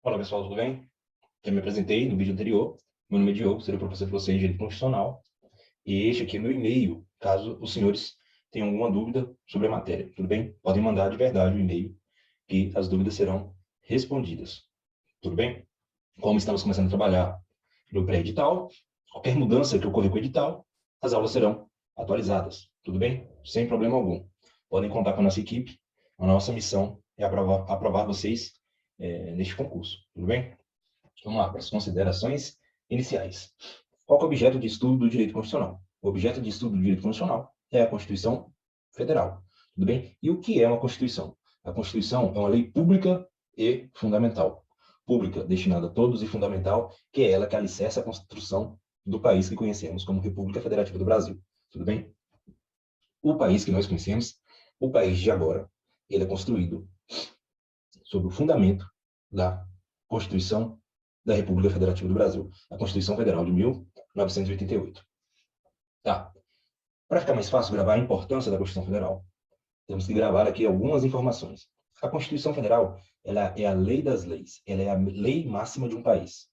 Olá pessoal, tudo bem? Já me apresentei no vídeo anterior. Meu nome é Diogo, serei professor de vocês de Direito Constitucional. E este aqui é meu e-mail, caso os senhores tenham alguma dúvida sobre a matéria, tudo bem? Podem mandar de verdade o e-mail, que as dúvidas serão respondidas, tudo bem? Como estamos começando a trabalhar no pré-edital, qualquer mudança que ocorrer com o edital, as aulas serão atualizadas, tudo bem? Sem problema algum. Podem contar com a nossa equipe. A nossa missão é aprovar vocês neste concurso, tudo bem? Vamos lá, para as considerações iniciais. Qual é o objeto de estudo do direito constitucional? O objeto de estudo do direito constitucional é a Constituição Federal. Tudo bem? E o que é uma Constituição? A Constituição é uma lei pública e fundamental. Pública, destinada a todos, e fundamental, que é ela que alicerça a construção do país que conhecemos como República Federativa do Brasil. Tudo bem? O país que nós conhecemos, o país de agora, ele é construído sob o fundamento da Constituição da República Federativa do Brasil, a Constituição Federal de 1988. Tá. Para ficar mais fácil gravar a importância da Constituição Federal, temos que gravar aqui algumas informações. A Constituição Federal, ela é a lei das leis, ela é a lei máxima de um país.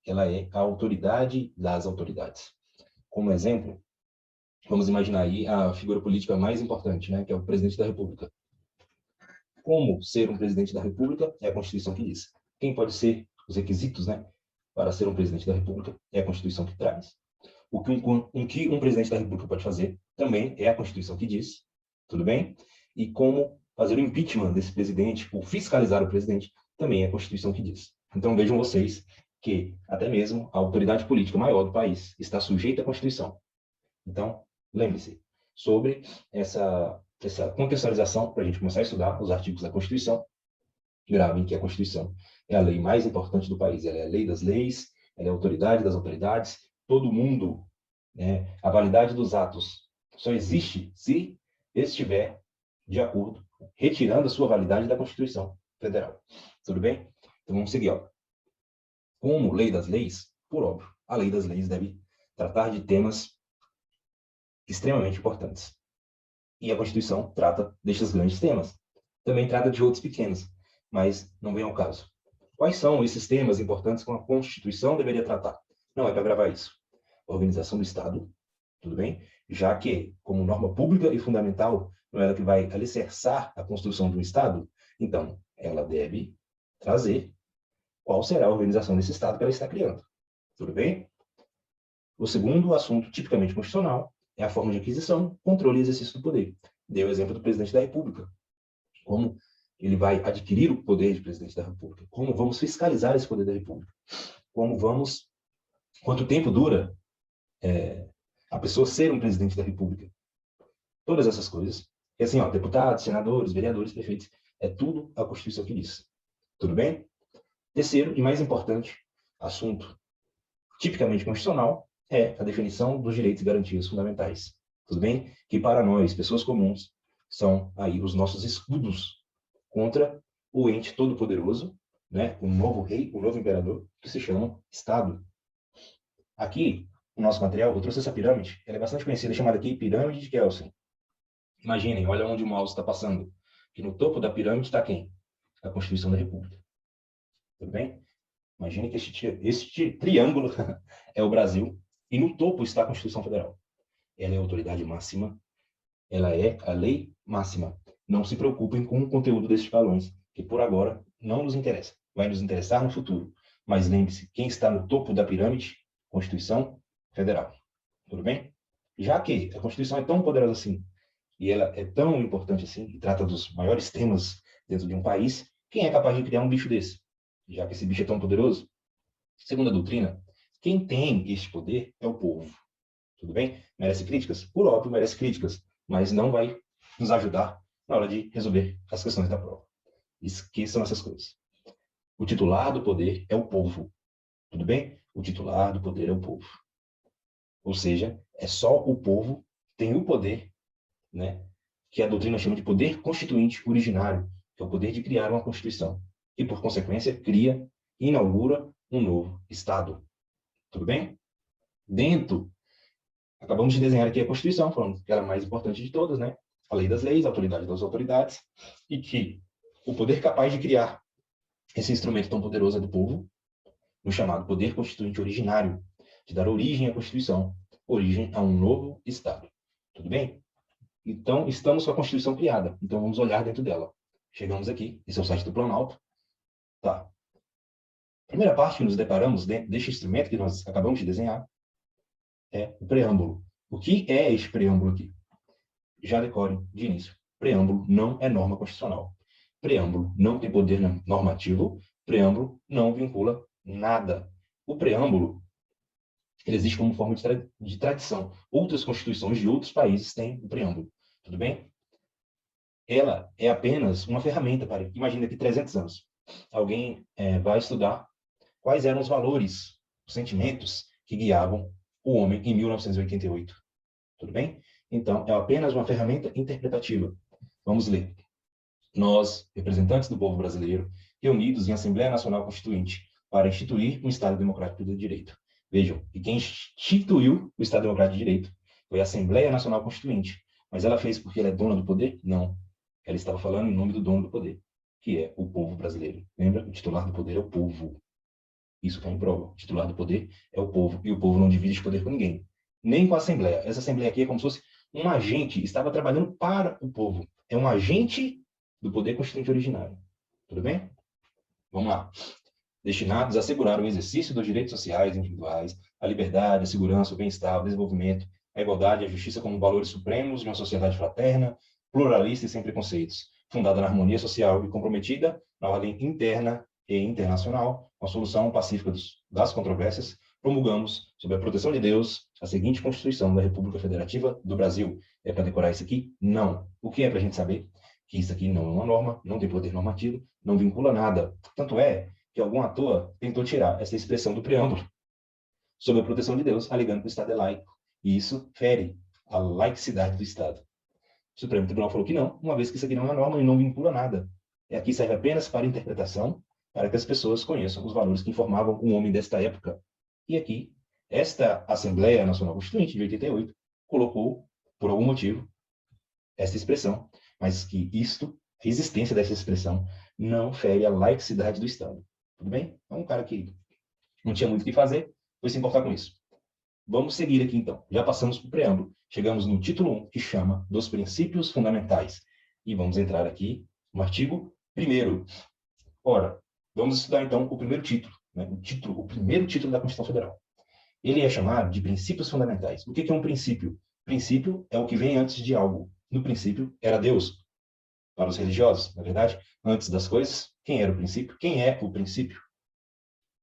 Ela é a autoridade das autoridades. Como exemplo, vamos imaginar aí a figura política mais importante, né, que é o presidente da República. Como ser um presidente da República é a Constituição que diz. Quem pode ser os requisitos, né, para ser um presidente da República é a Constituição que traz. O que um presidente da República pode fazer também é a Constituição que diz, tudo bem? E como fazer o impeachment desse presidente, ou fiscalizar o presidente, também é a Constituição que diz. Então vejam vocês que até mesmo a autoridade política maior do país está sujeita à Constituição. Então, lembre-se sobre essa contextualização para a gente começar a estudar os artigos da Constituição. Gravem que a Constituição é a lei mais importante do país. Ela é a lei das leis, ela é a autoridade das autoridades. Todo mundo, né, a validade dos atos só existe se estiver de acordo, retirando a sua validade da Constituição Federal. Tudo bem? Então vamos seguir. Ó. Como lei das leis, por óbvio, a lei das leis deve tratar de temas extremamente importantes. E a Constituição trata destes grandes temas. Também trata de outros pequenos, mas não vem ao caso. Quais são esses temas importantes que a Constituição deveria tratar? Não é para gravar isso. Organização do Estado, tudo bem? Já que, como norma pública e fundamental, não é ela que vai alicerçar a construção de um Estado, então ela deve trazer qual será a organização desse Estado que ela está criando. Tudo bem? O segundo assunto tipicamente constitucional é a forma de aquisição, controle e exercício do poder. Dei o exemplo do presidente da República. Como ele vai adquirir o poder de presidente da República? Como vamos fiscalizar esse poder da República? Quanto tempo dura a pessoa ser um presidente da República? Todas essas coisas. E assim, ó, deputados, senadores, vereadores, prefeitos, é tudo a Constituição que diz. Tudo bem? Terceiro e mais importante assunto tipicamente constitucional é a definição dos direitos e garantias fundamentais. Tudo bem? Que para nós, pessoas comuns, são aí os nossos escudos contra o ente todo-poderoso, né? O novo rei, o novo imperador, que se chama Estado. Aqui, o nosso material, eu trouxe essa pirâmide, ela é bastante conhecida, chamada aqui Pirâmide de Kelsen. Imaginem, olha onde o mouse está passando. Que no topo da pirâmide está quem? A Constituição da República. Tudo bem? Imagine que este triângulo é o Brasil e no topo está a Constituição Federal. Ela é a autoridade máxima, ela é a lei máxima. Não se preocupem com o conteúdo desses balões, que por agora não nos interessa. Vai nos interessar no futuro. Mas lembre-se, quem está no topo da pirâmide? Constituição Federal. Tudo bem? Já que a Constituição é tão poderosa assim, e ela é tão importante assim, e trata dos maiores temas dentro de um país, quem é capaz de criar um bicho desse? Já que esse bicho é tão poderoso? Segundo a doutrina, quem tem este poder é o povo. Tudo bem? Merece críticas? Por óbvio, merece críticas, mas não vai nos ajudar na hora de resolver as questões da prova. Esqueçam essas coisas. O titular do poder é o povo. Tudo bem? O titular do poder é o povo. Ou seja, é só o povo que tem o poder, né, que a doutrina chama de poder constituinte originário, que é o poder de criar uma Constituição. E, por consequência, cria, inaugura um novo Estado. Tudo bem? Acabamos de desenhar aqui a Constituição, falando que ela é a mais importante de todas, né? A lei das leis, a autoridade das autoridades, e que o poder capaz de criar Esse instrumento tão poderoso é do povo, no chamado poder constituinte originário, de dar origem à Constituição, origem a um novo Estado. Tudo bem? Então, estamos com a Constituição criada. Então, vamos olhar dentro dela. Chegamos aqui, esse é o site do Planalto. Tá. Primeira parte que nos deparamos dentro deste instrumento que nós acabamos de desenhar é o preâmbulo. O que é este preâmbulo aqui? Já decorem de início. Preâmbulo não é norma constitucional. Preâmbulo não tem poder normativo. Preâmbulo não vincula nada. O preâmbulo ele existe como forma de tradição. Outras constituições de outros países têm o preâmbulo. Tudo bem? Ela é apenas uma ferramenta para... Imagina que 300 anos. Alguém vai estudar quais eram os valores, os sentimentos que guiavam o homem em 1988. Tudo bem? Então, é apenas uma ferramenta interpretativa. Vamos ler. Nós, representantes do povo brasileiro, reunidos em Assembleia Nacional Constituinte, para instituir um Estado Democrático de Direito. Vejam, e quem instituiu o Estado Democrático de Direito foi a Assembleia Nacional Constituinte. Mas ela fez porque ela é dona do poder? Não. Ela estava falando em nome do dono do poder, que é o povo brasileiro. Lembra? O titular do poder é o povo. Isso cai em prova. O titular do poder é o povo, e o povo não divide esse poder com ninguém. Nem com a Assembleia. Essa Assembleia aqui é como se fosse um agente, estava trabalhando para o povo. É um agente do poder constituinte originário. Tudo bem? Vamos lá. Destinados a assegurar o exercício dos direitos sociais individuais, a liberdade, a segurança, o bem-estar, o desenvolvimento, a igualdade e a justiça como valores supremos de uma sociedade fraterna, pluralista e sem preconceitos, fundada na harmonia social e comprometida na ordem interna e internacional, com a solução pacífica das controvérsias, promulgamos, sob a proteção de Deus, a seguinte Constituição da República Federativa do Brasil. É para decorar isso aqui? Não. O que é para a gente saber? Que isso aqui não é uma norma, não tem poder normativo, não vincula nada. Tanto é que algum ator tentou tirar essa expressão do preâmbulo, sob a proteção de Deus, alegando que o Estado é laico. E isso fere a laicidade do Estado. O Supremo Tribunal falou que não, uma vez que isso aqui não é norma e não vincula nada. E aqui serve apenas para interpretação, para que as pessoas conheçam os valores que informavam o homem desta época. E aqui, esta Assembleia Nacional Constituinte de 88 colocou, por algum motivo, essa expressão, mas que a existência dessa expressão, não fere a laicidade do Estado. Tudo bem? É um cara que não tinha muito o que fazer, foi se importar com isso. Vamos seguir aqui, então. Já passamos para o preâmbulo. Chegamos no título 1, que chama dos princípios fundamentais. E vamos entrar aqui no artigo 1º. Ora, vamos estudar, então, o primeiro título, né? O primeiro título da Constituição Federal. Ele é chamado de princípios fundamentais. O que é um princípio? Princípio é o que vem antes de algo. No princípio, era Deus. Para os religiosos, na verdade, antes das coisas, quem era o princípio? Quem é o princípio?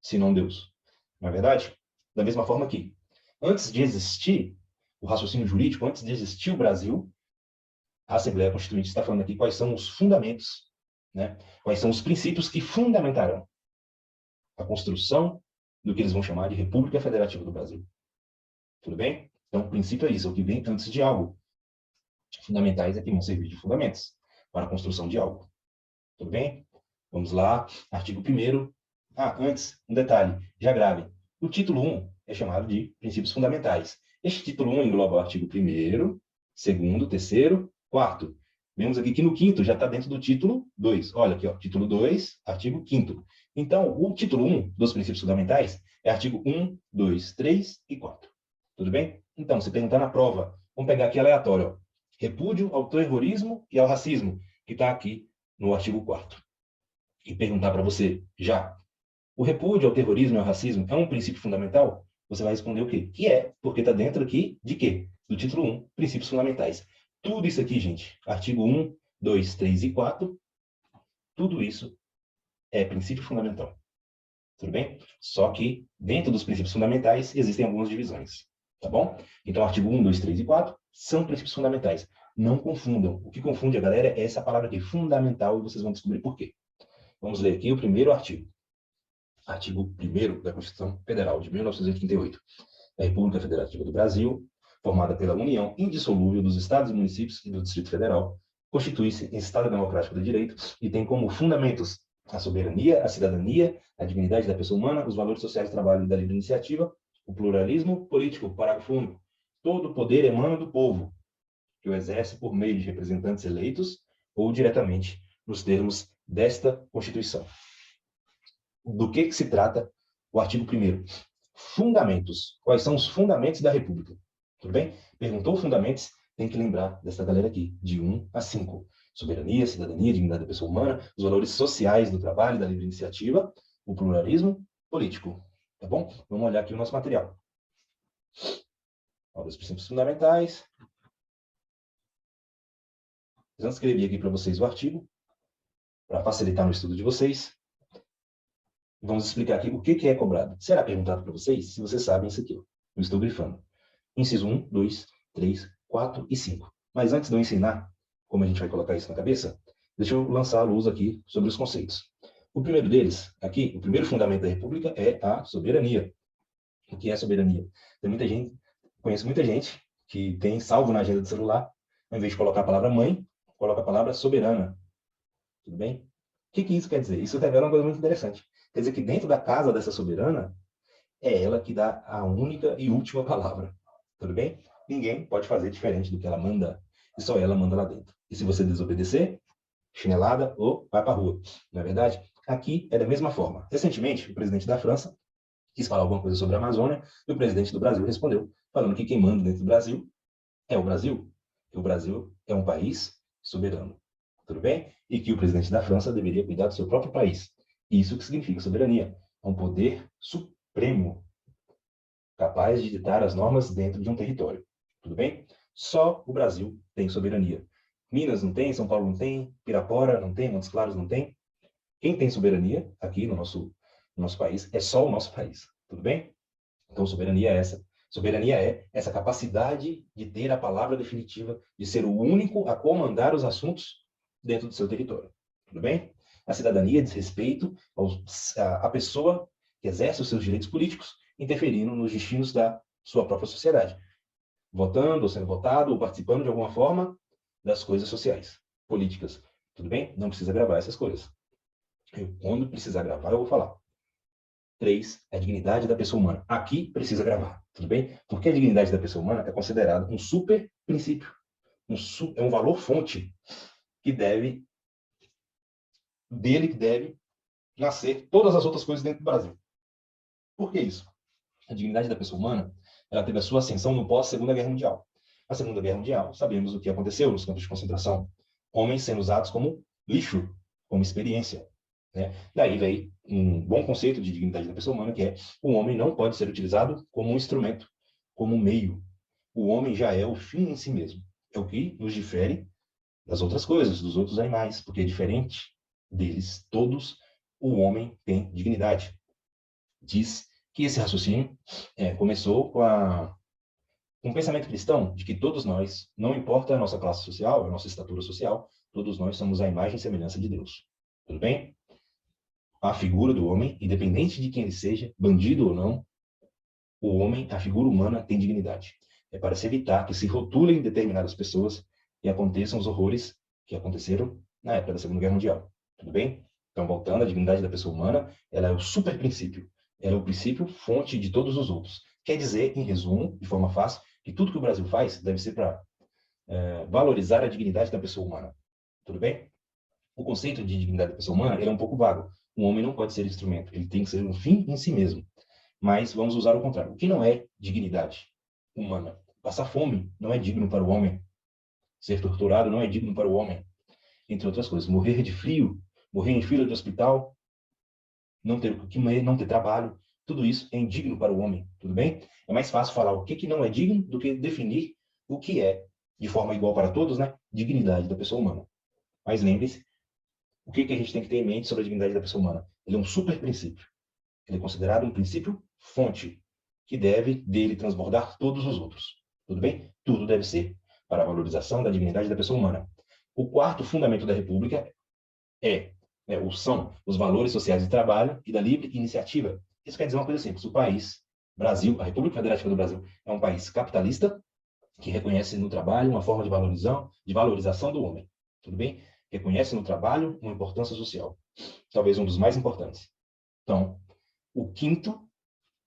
Se não Deus. Na verdade, da mesma forma que antes de existir o raciocínio jurídico, antes de existir o Brasil, a Assembleia Constituinte está falando aqui quais são os fundamentos, né? Quais são os princípios que fundamentarão a construção do que eles vão chamar de República Federativa do Brasil. Tudo bem? Então, o princípio é isso, é o que vem antes de algo. Fundamentais é que vão servir de fundamentos para a construção de algo. Tudo bem? Vamos lá, artigo 1º. Antes, um detalhe, já grave. O título 1 é chamado de princípios fundamentais. Este título 1 engloba o artigo 1º, 2º, 3º, 4º. Vemos aqui que no 5º já está dentro do título 2. Olha aqui, ó, título 2, artigo 5º. Então, o título 1 dos princípios fundamentais é artigo 1, 2, 3 e 4. Tudo bem? Então, se perguntar na prova, vamos pegar aqui aleatório. Ó. Repúdio ao terrorismo e ao racismo, que está aqui no artigo 4º. E perguntar para você, já, o repúdio ao terrorismo e ao racismo é um princípio fundamental? Você vai responder o quê? Que é, porque está dentro aqui de quê? Do título 1, princípios fundamentais. Tudo isso aqui, gente, artigo 1, 2, 3 e 4, tudo isso é princípio fundamental. Tudo bem? Só que, dentro dos princípios fundamentais, existem algumas divisões. Tá bom? Então, artigo 1, 2, 3 e 4 são princípios fundamentais. Não confundam. O que confunde a galera é essa palavra aqui, fundamental, e vocês vão descobrir por quê. Vamos ler aqui o primeiro artigo. Artigo 1º da Constituição Federal de 1988. A República Federativa do Brasil, formada pela união indissolúvel dos Estados e municípios e do Distrito Federal, constitui-se em Estado Democrático de Direito e tem como fundamentos a soberania, a cidadania, a dignidade da pessoa humana, os valores sociais do trabalho e da livre iniciativa, o pluralismo político, parágrafo único. Todo poder emana do povo, que o exerce por meio de representantes eleitos ou diretamente, nos termos desta Constituição. do que se trata o artigo 1º. Fundamentos. Quais são os fundamentos da República? Tudo bem? Perguntou fundamentos, tem que lembrar dessa galera aqui, de 1 a 5. Soberania, cidadania, dignidade da pessoa humana, os valores sociais do trabalho, da livre iniciativa, o pluralismo político. Tá bom? Vamos olhar aqui o nosso material. Os princípios fundamentais. Eu escrevi aqui para vocês o artigo, para facilitar no estudo de vocês. Vamos explicar aqui o que é cobrado. Será perguntado para vocês se vocês sabem isso aqui. Eu estou grifando. Inciso 1, 2, 3, 4 e 5. Mas antes de eu ensinar como a gente vai colocar isso na cabeça, deixa eu lançar a luz aqui sobre os conceitos. O primeiro deles, aqui, o primeiro fundamento da República é a soberania. O que é soberania? Tem muita gente, conheço muita gente que tem salvo na agenda do celular, ao invés de colocar a palavra mãe, coloca a palavra soberana. Tudo bem? O que isso quer dizer? Isso revela uma coisa muito interessante. Quer dizer que dentro da casa dessa soberana, é ela que dá a única e última palavra. Tudo bem? Ninguém pode fazer diferente do que ela manda. E só ela manda lá dentro. E se você desobedecer, chinelada ou vai para a rua. Não é verdade? Aqui é da mesma forma. Recentemente, o presidente da França quis falar alguma coisa sobre a Amazônia e o presidente do Brasil respondeu, falando que quem manda dentro do Brasil é o Brasil. Que o Brasil é um país soberano. Tudo bem? E que o presidente da França deveria cuidar do seu próprio país. Isso que significa soberania. É um poder supremo, capaz de ditar as normas dentro de um território. Tudo bem? Só o Brasil tem soberania. Minas não tem, São Paulo não tem, Pirapora não tem, Montes Claros não tem. Quem tem soberania aqui no nosso país é só o nosso país. Tudo bem? Então, soberania é essa. Soberania é essa capacidade de ter a palavra definitiva, de ser o único a comandar os assuntos dentro do seu território. Tudo bem? A cidadania diz respeito à pessoa que exerce os seus direitos políticos, interferindo nos destinos da sua própria sociedade. Votando, ou sendo votado, ou participando de alguma forma das coisas sociais, políticas. Tudo bem? Não precisa gravar essas coisas. Quando precisar gravar, eu vou falar. 3, a dignidade da pessoa humana. Aqui precisa gravar, tudo bem? Porque a dignidade da pessoa humana é considerada um super princípio, é um valor fonte que deve nascer todas as outras coisas dentro do Brasil. Por que isso? A dignidade da pessoa humana, ela teve a sua ascensão no pós-Segunda Guerra Mundial. A Segunda Guerra Mundial, sabemos o que aconteceu nos campos de concentração. Homens sendo usados como lixo, como experiência. Né? Daí veio um bom conceito de dignidade da pessoa humana, que é o homem não pode ser utilizado como um instrumento, como um meio. O homem já é o fim em si mesmo. É o que nos difere das outras coisas, dos outros animais, porque é diferente deles todos, o homem tem dignidade. Diz que esse raciocínio começou com um pensamento cristão de que todos nós, não importa a nossa classe social, a nossa estatura social, todos nós somos a imagem e semelhança de Deus. Tudo bem? A figura do homem, independente de quem ele seja, bandido ou não, o homem, a figura humana, tem dignidade. É para se evitar que se rotulem determinadas pessoas e aconteçam os horrores que aconteceram na época da Segunda Guerra Mundial. Tudo bem? Então, voltando, a dignidade da pessoa humana, ela é o super princípio. Ela é o princípio fonte de todos os outros. Quer dizer, em resumo, de forma fácil, que tudo que o Brasil faz deve ser para valorizar a dignidade da pessoa humana. Tudo bem? O conceito de dignidade da pessoa humana é um pouco vago. Um homem não pode ser instrumento, ele tem que ser um fim em si mesmo. Mas vamos usar o contrário. O que não é dignidade humana? Passar fome não é digno para o homem. Ser torturado não é digno para o homem. Entre outras coisas. Morrer de frio, morrer em fila de hospital, não ter o que comer, não ter trabalho, tudo isso é indigno para o homem. Tudo bem? É mais fácil falar o que não é digno do que definir o que é, de forma igual para todos, né? Dignidade da pessoa humana. Mas lembre-se, o que a gente tem que ter em mente sobre a dignidade da pessoa humana? Ele é um super princípio. Ele é considerado um princípio fonte, que deve dele transbordar todos os outros. Tudo bem? Tudo deve ser para a valorização da dignidade da pessoa humana. O quarto fundamento da República são os valores sociais do trabalho e da livre iniciativa. Isso quer dizer uma coisa simples. O país, Brasil, a República Federativa do Brasil, é um país capitalista que reconhece no trabalho uma forma de valorização do homem. Tudo bem? Reconhece no trabalho uma importância social. Talvez um dos mais importantes. Então, o quinto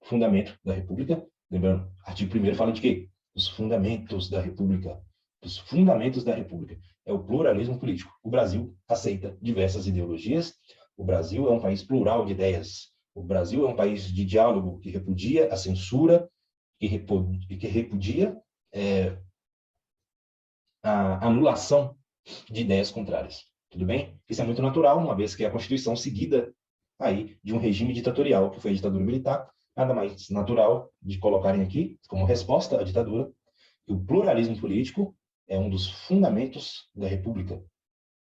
fundamento da República, lembrando, artigo 1º fala de quê? Os fundamentos da República. Os fundamentos da República. É o pluralismo político. O Brasil aceita diversas ideologias, O Brasil é um país plural de ideias. O Brasil é um país de diálogo que repudia a censura, que repudia a anulação de ideias contrárias. Tudo bem? Isso é muito natural, uma vez que a Constituição seguida aí de um regime ditatorial, que foi a ditadura militar, nada mais natural de colocarem aqui, como resposta à ditadura, que o pluralismo político é um dos fundamentos da República.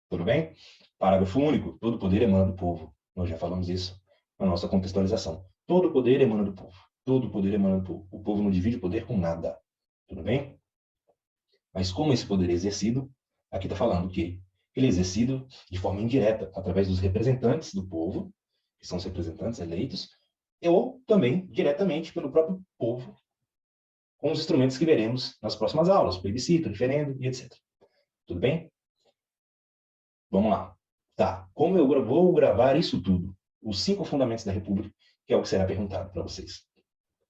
Tudo bem? Parágrafo único. Todo poder emana do povo. Nós já falamos isso na nossa contextualização. Todo poder emana do povo. Todo poder emana do povo. O povo não divide o poder com nada. Tudo bem? Mas como esse poder é exercido, aqui está falando que ele é exercido de forma indireta, através dos representantes do povo, que são os representantes eleitos, ou também diretamente pelo próprio povo, com os instrumentos que veremos nas próximas aulas, plebiscito, referendo e etc. Tudo bem? Vamos lá. Tá, como eu vou gravar isso tudo? Os 5 fundamentos da República, que é o que será perguntado para vocês.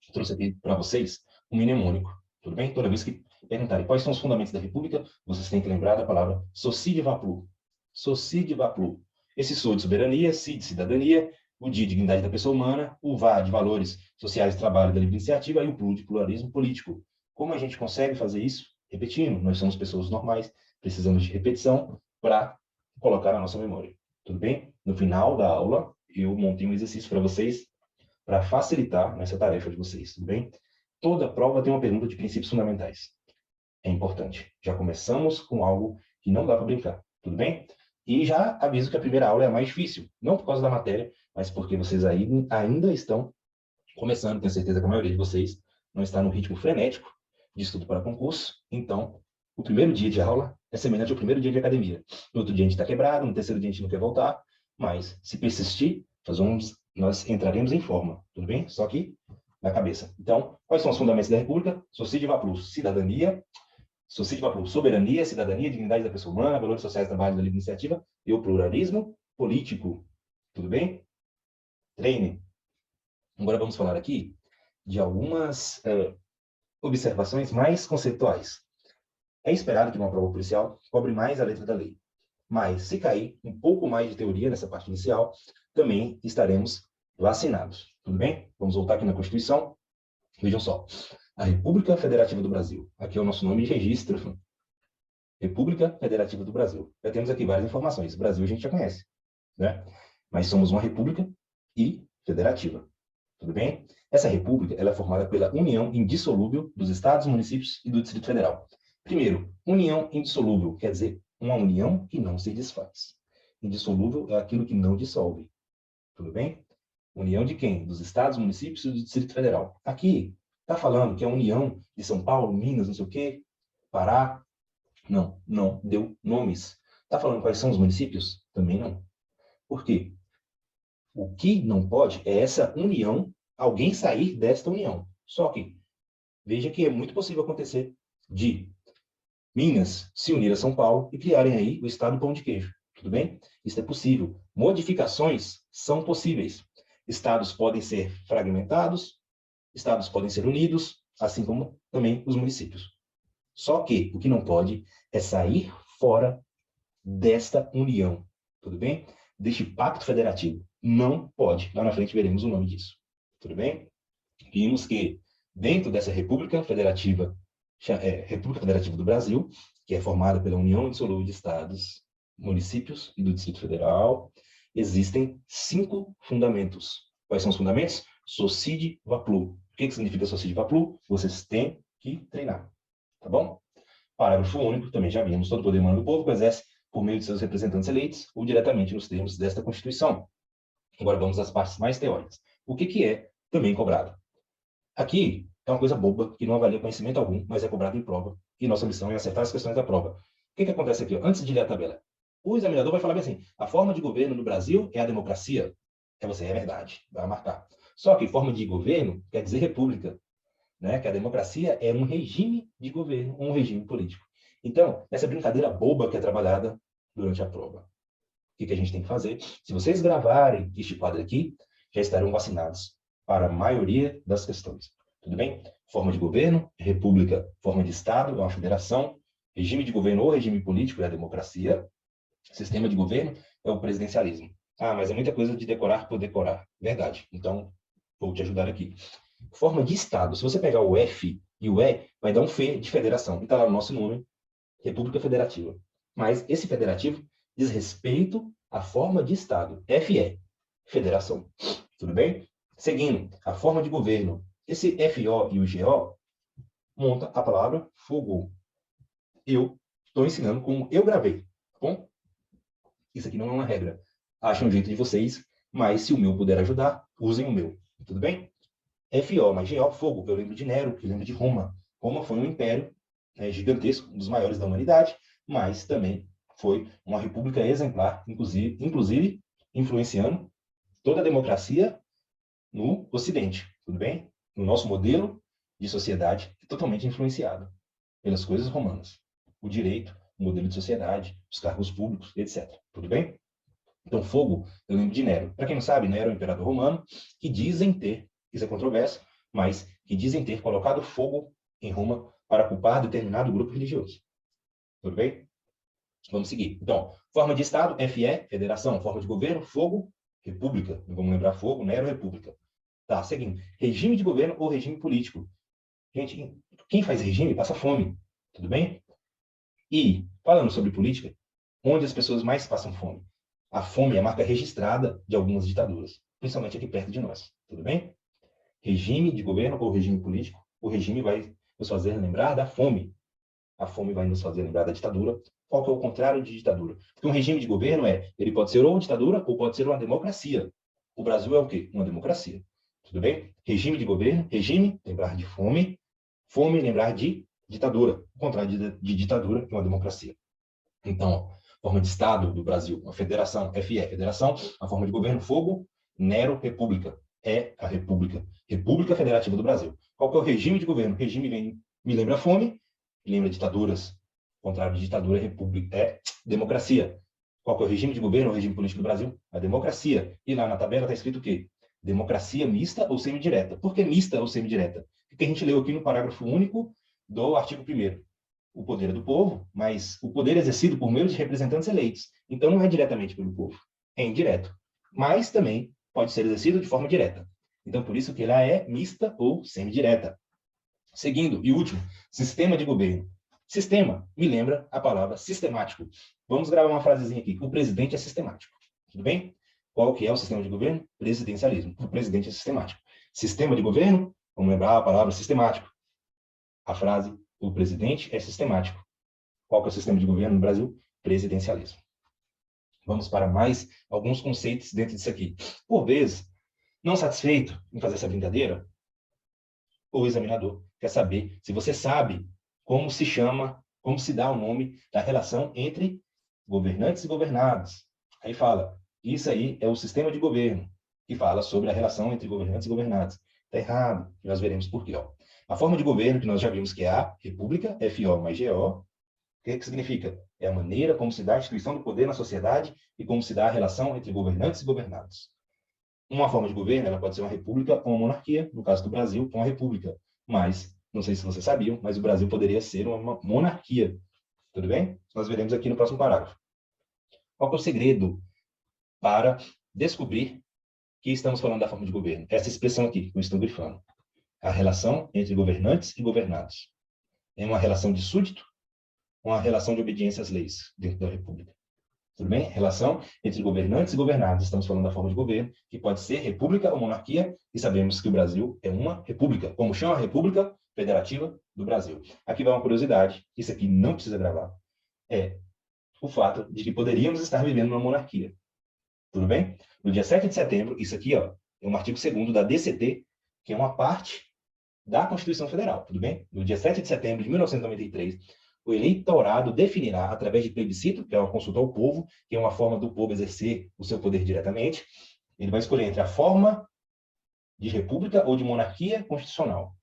Eu trouxe aqui para vocês um mnemônico. Tudo bem? Toda vez que perguntarem quais são os fundamentos da República, vocês têm que lembrar da palavra socide vaplu. Socide vaplu. Esse so de soberania, si de cidadania, o di de dignidade da pessoa humana, o va de valores sociais, trabalho da livre iniciativa e o plu de pluralismo político. Como a gente consegue fazer isso? Repetindo. Nós somos pessoas normais, precisamos de repetição para colocar na nossa memória. Tudo bem? No final da aula, eu montei um exercício para vocês para facilitar nessa tarefa de vocês. Tudo bem? Toda prova tem uma pergunta de princípios fundamentais. É importante. Já começamos com algo que não dá para brincar. Tudo bem? E já aviso que a primeira aula é a mais difícil. Não por causa da matéria, mas porque vocês ainda estão começando. Tenho certeza que a maioria de vocês não está no ritmo frenético de estudo para concurso. Então, o primeiro dia de aula é semelhante ao primeiro dia de academia. No outro dia a gente está quebrado, no terceiro dia a gente não quer voltar, mas se persistir, nós entraremos em forma. Tudo bem? Só que na cabeça. Então, quais são os fundamentos da República? Socide vaplu, cidadania. Socide vaplu, soberania, cidadania, dignidade da pessoa humana, valores sociais, trabalho da livre iniciativa e o pluralismo político. Tudo bem? Treine. Agora vamos falar aqui de algumas observações mais conceituais. É esperado que uma prova policial cobre mais a letra da lei. Mas, se cair um pouco mais de teoria nessa parte inicial, também estaremos vacinados. Tudo bem? Vamos voltar aqui na Constituição. Vejam só. A República Federativa do Brasil. Aqui é o nosso nome de registro. República Federativa do Brasil. Já temos aqui várias informações. Brasil a gente já conhece, né? Mas somos uma república e federativa. Tudo bem? Essa república ela é formada pela união indissolúvel dos estados, municípios e do Distrito Federal. Primeiro, união indissolúvel quer dizer uma união que não se desfaz. Indissolúvel é aquilo que não dissolve. Tudo bem? União de quem? Dos estados, municípios e do Distrito Federal. Aqui está falando que é a união de São Paulo, Minas, não sei o quê, Pará. Não deu nomes. Está falando quais são os municípios? Também não. Por quê? O que não pode é essa união, alguém sair desta união. Só que, veja que é muito possível acontecer de Minas se unir a São Paulo e criarem aí o estado Pão de Queijo. Tudo bem? Isso é possível. Modificações são possíveis. Estados podem ser fragmentados, estados podem ser unidos, assim como também os municípios. Só que o que não pode é sair fora desta união. Tudo bem? Deste pacto federativo. Não pode. Lá na frente veremos o nome disso. Tudo bem? Vimos que dentro dessa República Federativa do Brasil, que é formada pela União Indissolúvel de Estados, Municípios e do Distrito Federal, existem 5 fundamentos. Quais são os fundamentos? Socide vaplu. O que significa socide vaplu? Vocês têm que treinar. Tá bom? Parágrafo único, também já vimos, todo poder emana do povo, que exerce por meio de seus representantes eleitos ou diretamente nos termos desta Constituição. Agora vamos às partes mais teóricas. O que é também cobrado? Aqui é uma coisa boba, que não avalia conhecimento algum, mas é cobrado em prova. E nossa missão é acertar as questões da prova. O que acontece aqui? Antes de ler a tabela, o examinador vai falar bem assim, a forma de governo no Brasil é a democracia. É verdade, vai marcar. Só que forma de governo quer dizer república, né? Que a democracia é um regime de governo, um regime político. Então, essa brincadeira boba que é trabalhada durante a prova. O que a gente tem que fazer? Se vocês gravarem este quadro aqui, já estarão vacinados para a maioria das questões. Tudo bem? Forma de governo, república, forma de Estado, é uma federação, regime de governo ou regime político é a democracia, sistema de governo é o presidencialismo. Ah, mas é muita coisa de decorar por decorar. Verdade. Então, vou te ajudar aqui. Forma de Estado. Se você pegar o F e o E, vai dar um F de federação. E está lá no nosso nome, República Federativa. Mas esse federativo diz respeito à forma de Estado. FE, federação. Tudo bem? Seguindo, a forma de governo. Esse FO e o GO monta a palavra fogo. Eu estou ensinando como eu gravei. Tá bom? Isso aqui não é uma regra. Achem um jeito de vocês, mas se o meu puder ajudar, usem o meu. Tudo bem? FO mais GO, fogo. Eu lembro de Nero, eu lembro de Roma. Roma foi um império gigantesco, um dos maiores da humanidade, mas também foi uma república exemplar, inclusive influenciando toda a democracia no Ocidente, tudo bem? No nosso modelo de sociedade é totalmente influenciado pelas coisas romanas. O direito, o modelo de sociedade, os cargos públicos, etc. Tudo bem? Então, fogo, eu lembro de Nero. Para quem não sabe, Nero é um imperador romano que dizem ter, isso é controverso, mas que dizem ter colocado fogo em Roma para culpar determinado grupo religioso. Tudo bem? Vamos seguir. Então, forma de Estado, FE, federação. Forma de governo, fogo, república. Vamos lembrar fogo, Nero, república. Tá, seguindo. Regime de governo ou regime político. Gente, quem faz regime passa fome. Tudo bem? E, falando sobre política, onde as pessoas mais passam fome? A fome é a marca registrada de algumas ditaduras, principalmente aqui perto de nós. Tudo bem? Regime de governo ou regime político, o regime vai nos fazer lembrar da fome. A fome vai nos fazer lembrar da ditadura. Qual que é o contrário de ditadura? Porque um regime de governo ele pode ser ou uma ditadura ou pode ser uma democracia. O Brasil é o quê? Uma democracia. Tudo bem? Regime de governo, regime, lembrar de fome, fome, lembrar de ditadura. O contrário de ditadura é uma democracia. Então, forma de Estado do Brasil, a federação, FE, federação, a forma de governo, fogo, Nero, república. É a república. República Federativa do Brasil. Qual que é o regime de governo? Regime me lembra fome, me lembra ditaduras. O contrário de ditadura, república, é democracia. Qual que é o regime de governo, o regime político do Brasil? A democracia. E lá na tabela está escrito o quê? Democracia mista ou semidireta. Por que mista ou semidireta? Porque a gente leu aqui no parágrafo único do artigo 1º. O poder é do povo, mas o poder é exercido por meio de representantes eleitos. Então, não é diretamente pelo povo, é indireto. Mas também pode ser exercido de forma direta. Então, por isso que ela é mista ou semidireta. Seguindo, e último, sistema de governo. Sistema me lembra a palavra sistemático. Vamos gravar uma frasezinha aqui. O presidente é sistemático. Tudo bem? Qual que é o sistema de governo? Presidencialismo. O presidente é sistemático. Sistema de governo, vamos lembrar a palavra sistemático. A frase, o presidente é sistemático. Qual que é o sistema de governo no Brasil? Presidencialismo. Vamos para mais alguns conceitos dentro disso aqui. Por vezes, não satisfeito em fazer essa brincadeira, o examinador quer saber se você sabe como se chama, como se dá o nome da relação entre governantes e governados. Aí fala, isso aí é o sistema de governo, que fala sobre a relação entre governantes e governados. Está errado, e nós veremos por quê. Ó. A forma de governo que nós já vimos que é a república, FO mais GO, o que significa? É a maneira como se dá a instituição do poder na sociedade e como se dá a relação entre governantes e governados. Uma forma de governo, ela pode ser uma república ou uma monarquia, no caso do Brasil, uma república. Mas, não sei se vocês sabiam, mas o Brasil poderia ser uma monarquia. Tudo bem? Nós veremos aqui no próximo parágrafo. Qual é o segredo para descobrir que estamos falando da forma de governo? Essa expressão aqui, que eu estou grifando. A relação entre governantes e governados. É uma relação de súdito, uma relação de obediência às leis dentro da república. Tudo bem? Relação entre governantes e governados. Estamos falando da forma de governo, que pode ser república ou monarquia, e sabemos que o Brasil é uma república. Como chama a República Federativa do Brasil. Aqui vai uma curiosidade, isso aqui não precisa gravar, é o fato de que poderíamos estar vivendo numa monarquia. Tudo bem? No dia 7 de setembro, isso aqui ó, é um artigo 2º da DCT, que é uma parte da Constituição Federal. Tudo bem? No dia 7 de setembro de 1993, o eleitorado definirá, através de plebiscito, que é uma consulta ao povo, que é uma forma do povo exercer o seu poder diretamente, ele vai escolher entre a forma de república ou de monarquia constitucional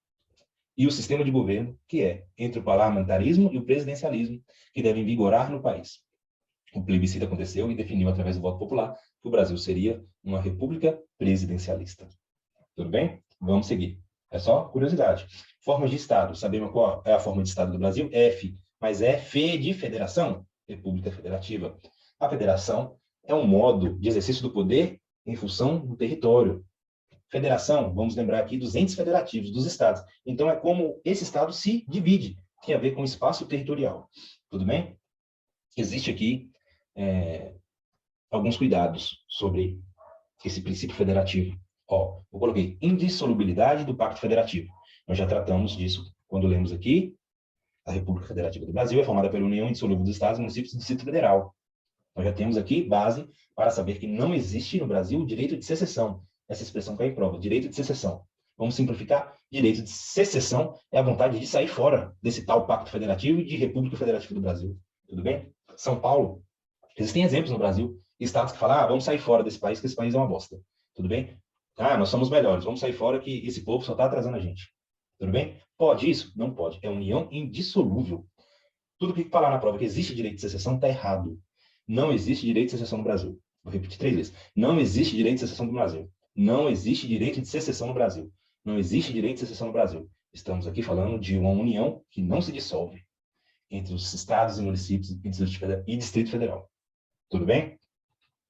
e o sistema de governo, que é entre o parlamentarismo e o presidencialismo, que devem vigorar no país. O plebiscito aconteceu e definiu, através do voto popular, que o Brasil seria uma república presidencialista. Tudo bem? Vamos seguir. É só curiosidade. Formas de Estado. Sabemos qual é a forma de Estado do Brasil? F. Mas é F de federação. República Federativa. A federação é um modo de exercício do poder em função do território. Federação, vamos lembrar aqui dos entes federativos, dos estados. Então, é como esse estado se divide. Tem a ver com espaço territorial. Tudo bem? Existe aqui alguns cuidados sobre esse princípio federativo. Ó, eu coloquei indissolubilidade do Pacto Federativo. Nós já tratamos disso quando lemos aqui. A República Federativa do Brasil é formada pela União Indissolúvel dos Estados, Municípios e do Distrito Federal. Nós já temos aqui base para saber que não existe no Brasil o direito de secessão. Essa expressão cai em prova, direito de secessão. Vamos simplificar? Direito de secessão é a vontade de sair fora desse tal Pacto Federativo e de República Federativa do Brasil. Tudo bem? São Paulo. Existem exemplos no Brasil, estados que falam, vamos sair fora desse país, que esse país é uma bosta. Tudo bem? Nós somos melhores, vamos sair fora que esse povo só está atrasando a gente. Tudo bem? Pode isso? Não pode. É união indissolúvel. Tudo que falar na prova que existe direito de secessão está errado. Não existe direito de secessão no Brasil. Vou repetir 3 vezes. Não existe direito de secessão no Brasil. Não existe direito de secessão no Brasil. Não existe direito de secessão no Brasil. Estamos aqui falando de uma união que não se dissolve entre os estados e municípios e Distrito Federal. Tudo bem?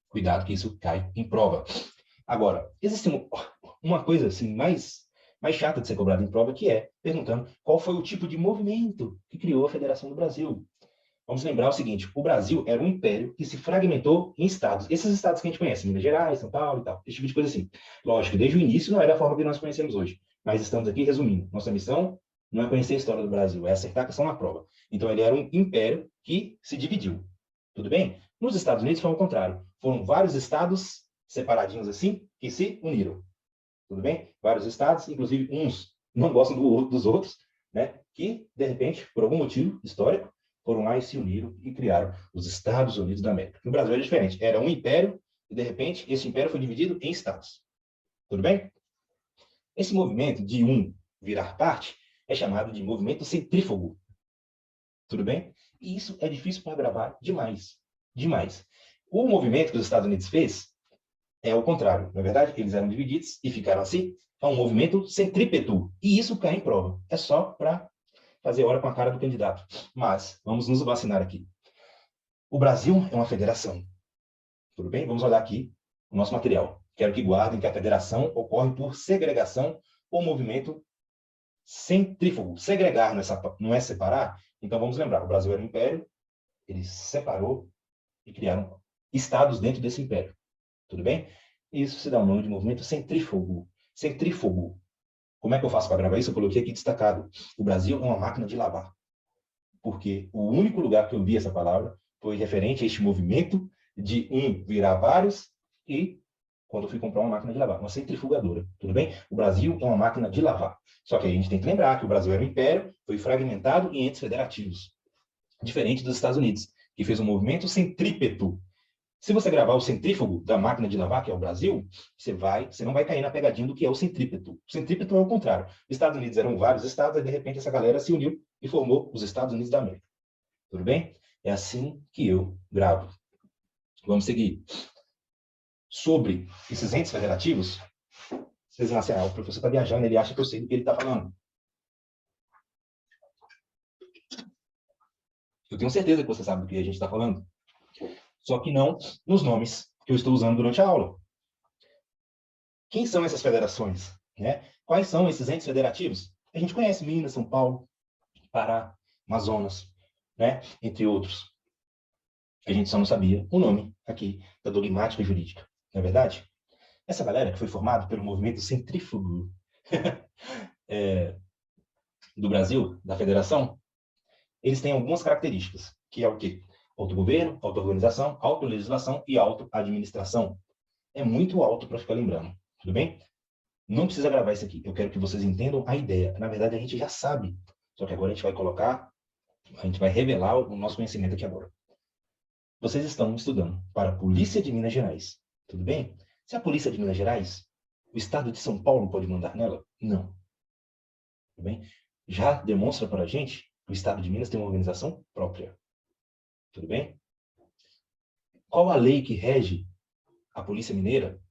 Cuidado que isso cai em prova. Agora, existe uma coisa assim mais chata de ser cobrada em prova, que é perguntando qual foi o tipo de movimento que criou a Federação do Brasil. Vamos lembrar o seguinte, o Brasil era um império que se fragmentou em estados. Esses estados que a gente conhece, Minas Gerais, São Paulo e tal, esse tipo de coisa assim. Lógico, desde o início não era a forma que nós conhecemos hoje, mas estamos aqui resumindo. Nossa missão não é conhecer a história do Brasil, é acertar a questão na prova. Então, ele era um império que se dividiu. Tudo bem? Nos Estados Unidos foi ao contrário. Foram vários estados separadinhos assim, que se uniram. Tudo bem? Vários estados, inclusive uns não gostam dos outros, né? Que, de repente, por algum motivo histórico, foram lá e se uniram e criaram os Estados Unidos da América. No Brasil era diferente. Era um império e, de repente, esse império foi dividido em estados. Tudo bem? Esse movimento de um virar parte é chamado de movimento centrífugo. Tudo bem? E isso é difícil para gravar demais. Demais. O movimento que os Estados Unidos fez é o contrário. Na verdade, eles eram divididos e ficaram assim. É um movimento centrípeto. E isso cai em prova. É só para fazer hora com a cara do candidato. Mas, vamos nos vacinar aqui. O Brasil é uma federação. Tudo bem? Vamos olhar aqui o nosso material. Quero que guardem que a federação ocorre por segregação ou movimento centrífugo. Segregar não é separar? Então, vamos lembrar. O Brasil era um império, ele separou e criaram estados dentro desse império. Tudo bem? Isso se dá o nome de movimento centrífugo. Centrífugo. Como é que eu faço para gravar isso? Eu coloquei aqui destacado. O Brasil é uma máquina de lavar. Porque o único lugar que eu vi essa palavra foi referente a este movimento de um virar vários e quando eu fui comprar uma máquina de lavar, uma centrifugadora. Tudo bem? O Brasil é uma máquina de lavar. Só que aí a gente tem que lembrar que o Brasil era um império, foi fragmentado em entes federativos. Diferente dos Estados Unidos, que fez um movimento centrípeto. Se você gravar o centrífugo da máquina de lavar, que é o Brasil, você não vai cair na pegadinha do que é o centrípeto. O centrípeto é o contrário. Os Estados Unidos eram vários estados, e de repente essa galera se uniu e formou os Estados Unidos da América. Tudo bem? É assim que eu gravo. Vamos seguir. Sobre esses entes federativos, vocês vão assim, o professor está viajando, ele acha que eu sei do que ele está falando. Eu tenho certeza que você sabe do que a gente está falando. Só que não nos nomes que eu estou usando durante a aula. Quem são essas federações? Né? Quais são esses entes federativos? A gente conhece Minas, São Paulo, Pará, Amazonas, né? Entre outros. A gente só não sabia o nome aqui da dogmática jurídica. Não é verdade? Essa galera que foi formada pelo movimento centrífugo do Brasil, da federação, eles têm algumas características, que é o quê? Autogoverno, auto-organização, autolegislação e auto-administração. É muito alto para ficar lembrando, tudo bem? Não precisa gravar isso aqui, eu quero que vocês entendam a ideia. Na verdade, a gente já sabe, só que agora a gente vai colocar, a gente vai revelar o nosso conhecimento aqui agora. Vocês estão estudando para a Polícia de Minas Gerais, tudo bem? Se a Polícia de Minas Gerais, o Estado de São Paulo pode mandar nela? Não. Tudo bem? Já demonstra para a gente que o Estado de Minas tem uma organização própria. Tudo bem? Qual a lei que rege a Polícia Mineira?